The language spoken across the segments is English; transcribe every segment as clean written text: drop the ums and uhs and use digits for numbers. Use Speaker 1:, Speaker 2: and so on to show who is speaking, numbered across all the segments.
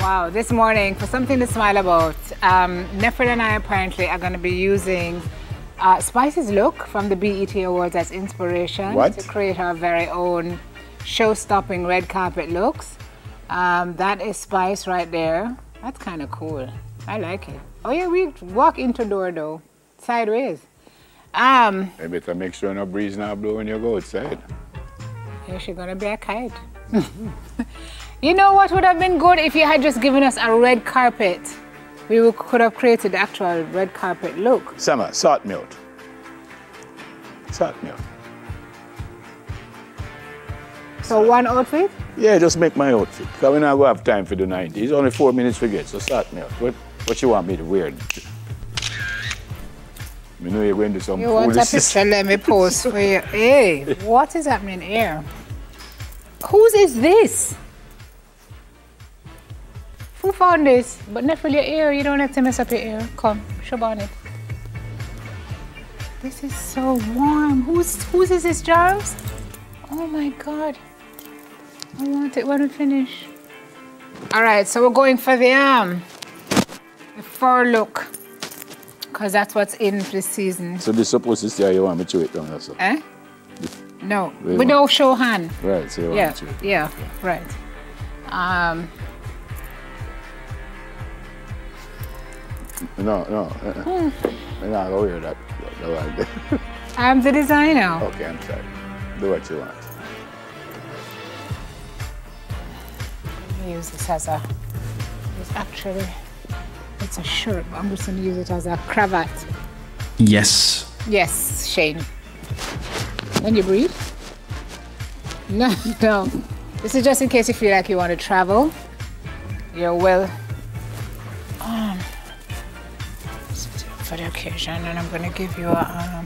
Speaker 1: Wow, this morning, for something to smile about, Neville and I apparently are going to be using Spice's look from the BET Awards as inspiration to create our very own show-stopping red carpet looks. That is Spice right there. That's kind of cool. I like it. Oh yeah, we walk into door though, sideways. You
Speaker 2: better make sure no breeze not blow when you go outside.
Speaker 1: Yeah, she's gonna be a kite. You know what would have been good if you had just given us a red carpet? Could have created the actual red carpet look.
Speaker 2: Summer, sort me out. Sort me out.
Speaker 1: So one outfit?
Speaker 2: Yeah, just make my outfit. Because we not going to have time for the 90s. It's only 4 minutes to get, so sort me out. What you want me to wear? I know you're going to do some
Speaker 1: You want a picture? Let me pose for you. Hey, what is happening here? Whose is this? Who found this? But not for your ear. You don't have to mess up your ear. Come, show on it. This is so warm. Whose is this, Charles? Oh my God. I want it when we finish. All right, so we're going for the fur look. Because that's what's in this season.
Speaker 2: So this supposed to say you want me to it down also?
Speaker 1: Eh? No, we don't show hand.
Speaker 2: Right, so you want me to.
Speaker 1: Yeah, right.
Speaker 2: No. I'm not going to wear that.
Speaker 1: I'm the designer.
Speaker 2: Okay, I'm sorry. Do what you want.
Speaker 1: Use this as it's a shirt, but I'm just going to use it as a cravat.
Speaker 3: Yes.
Speaker 1: Yes, Shane. Can you breathe? No. This is just in case you feel like you want to travel. You're well for the occasion, and I'm going to give you a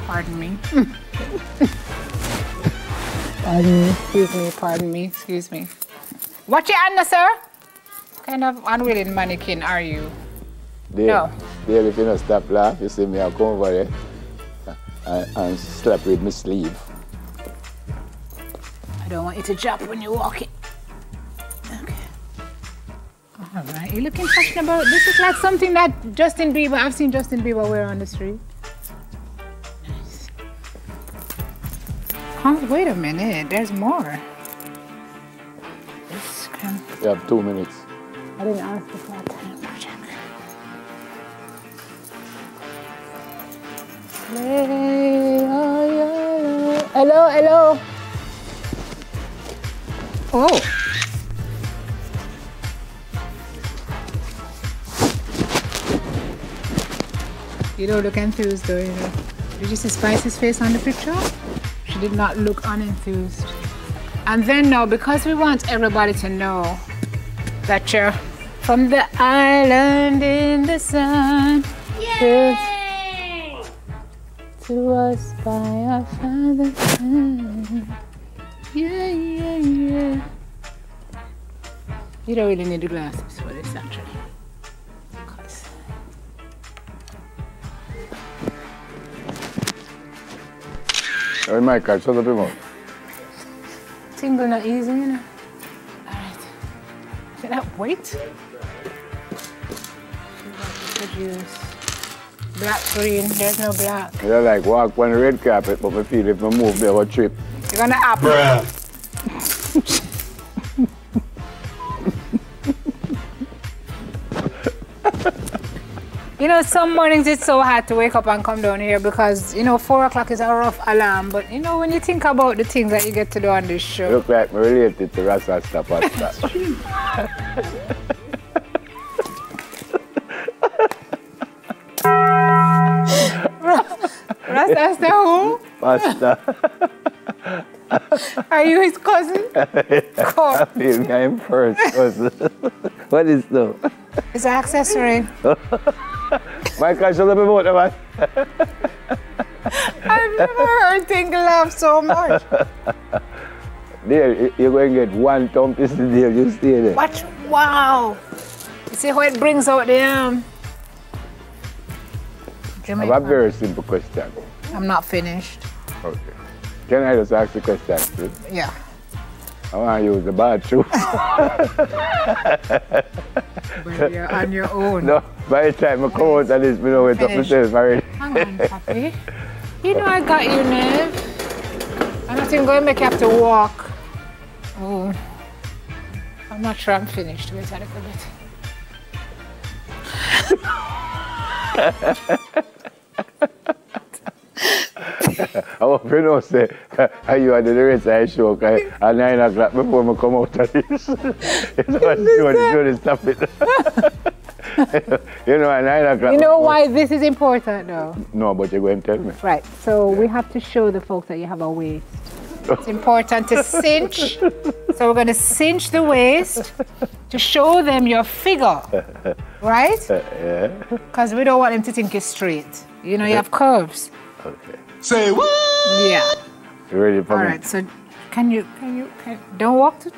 Speaker 1: pardon me. Pardon me, excuse me. Watch your hand, sir. What kind of unwilling mannequin are you?
Speaker 2: Dave,
Speaker 1: no.
Speaker 2: Dave, if you don't stop laugh, you see me, I'll come over there and slap with my sleeve.
Speaker 1: I don't want you to drop when you walk it. Okay. All right, you're looking fashionable. This is like something that I've seen Justin Bieber wear on the street. Nice. Oh, wait a minute, there's more. This can...
Speaker 2: You have 2 minutes.
Speaker 1: I didn't ask for that time project. Hello. Oh. You don't look enthused though, you know. Did you see Spice's face on the picture? She did not look unenthused. And then now, because we want everybody to know that you're from the island in the sun. Yay! To us by our Father's hand. Yeah. You don't really need the glasses for this, actually.
Speaker 2: Hey, Michael, shut up your mouth.
Speaker 1: Tingle not easy, you know. All right. Did that wait? Black, green, there's no black.
Speaker 2: You like walk on the red carpet, but I feel if I move, they will trip.
Speaker 1: You're gonna up. You know, some mornings it's so hard to wake up and come down here because, you know, 4 o'clock is a rough alarm. But, you know, when you think about the things that you get to do on this show.
Speaker 2: Look like me related to Rasta Stapa.
Speaker 1: Rasta who?
Speaker 2: Pasta.
Speaker 1: Are you his cousin?
Speaker 2: I feel I'm first cousin. What is that?
Speaker 1: It's an accessory.
Speaker 2: Michael, shut up about that, man.
Speaker 1: I've never heard Tingle laugh so much.
Speaker 2: There, you're going to get one thump is the deal, you stay there.
Speaker 1: Watch, wow. You see how it brings out the
Speaker 2: I have a very simple question.
Speaker 1: I'm not finished.
Speaker 2: Okay. Can I just ask the question, please?
Speaker 1: Yeah.
Speaker 2: I want to use the bathroom.
Speaker 1: When you're on your own.
Speaker 2: No, by the time I come out of this, I know it's up myself already.
Speaker 1: Hang on, Papi. You know I got you, Nev. I'm not even going to make you have to walk. Oh, I'm not sure I'm finished. Wait a little bit.
Speaker 2: I hope you know, say, are you at the rest of the show, okay? At 9 o'clock before I come out of this. Jody, stop it. You know, at 9 o'clock.
Speaker 1: You know why this is important, though?
Speaker 2: No, but you're going to tell me.
Speaker 1: Right, so we have to show the folks that you have a waist. It's important to cinch. So we're going to cinch the waist to show them your figure, right?
Speaker 2: Yeah.
Speaker 1: Because we don't want them to think you're straight. You know, you have curves.
Speaker 2: Okay.
Speaker 4: Say what?
Speaker 1: Yeah.
Speaker 2: You ready for me?
Speaker 1: All right, so can don't walk to...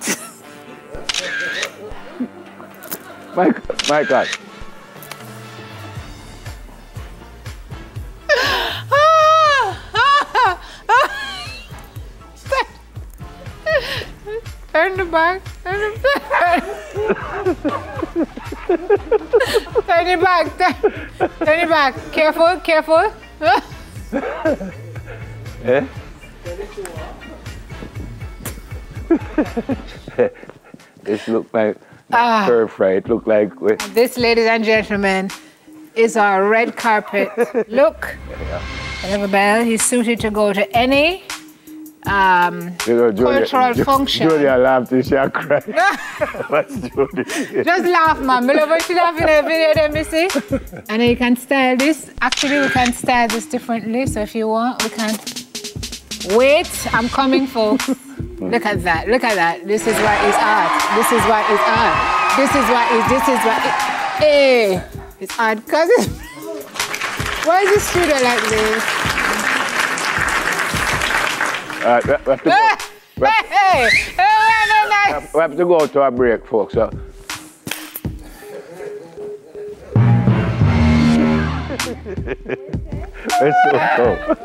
Speaker 2: My God.
Speaker 1: Turn the back. Turn it back. Turn it back. Careful, careful.
Speaker 2: Eh? This look like stir fry. It look like...
Speaker 1: This, ladies and gentlemen, is our red carpet look. Neville Bell, he's suited to go to any cultural function.
Speaker 2: Julia laughed and she cried. What's Julie?
Speaker 1: Just laugh, man. I love when she laugh in a video, then we see. And then you can style this. Actually, we can style this differently. So if you want, we can... Wait, I'm coming, folks. Look at that. Look at that. This is what is art. This is what is art. This is what is... Hey, it's art. Cause it's... Why is the studio like this?
Speaker 2: We have to go to a break, folks. So. Let's go.